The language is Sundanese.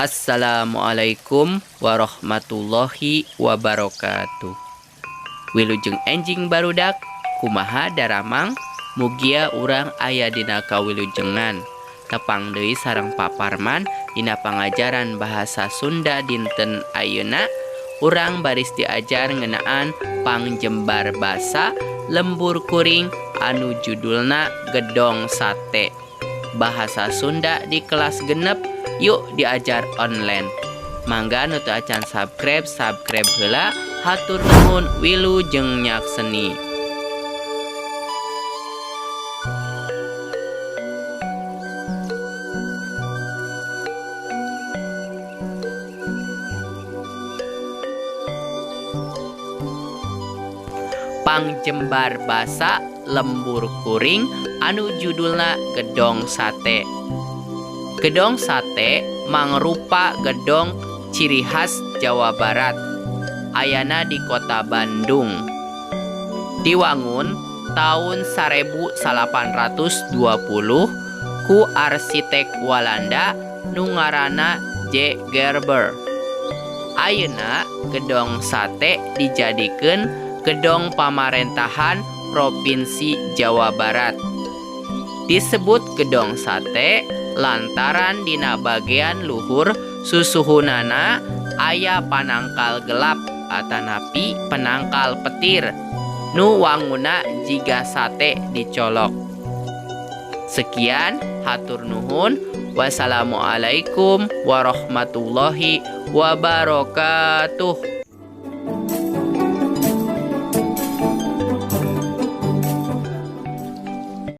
Assalamualaikum warahmatullahi wabarakatuh. Wilujeng enjing barudak, kumaha daramang, mugia urang aya dina kawilujengan. Tepang deui sareng paparman dina pangajaran bahasa Sunda dinten ayeuna, urang baris diajar ngeunaan pangjembar basa lembur kuring anu judulna Gedong Sate. Bahasa Sunda di kelas genep, yuk diajar online. Mangga nu teu acan subscribe heula. Hatur nuhun, wilujeng nyakseni. Pangjembar basa lembur kuring anu judulna Gedong Sate. Gedong sate mangrupa gedong ciri khas Jawa Barat. Ayana di kota Bandung. Diwangun tahun 1820 ku arsitek Walanda nu ngaranna J. Gerber. Ayeuna gedong sate dijadikeun gedong pamarentahan Provinsi Jawa Barat. Disebut gedong sate lantaran dina bagian luhur susuhunana aya panangkal gelap atanapi penangkal petir nu wanguna jiga sate dicolok. Sekian, hatur nuhun. Wassalamualaikum warahmatullahi wabarakatuh.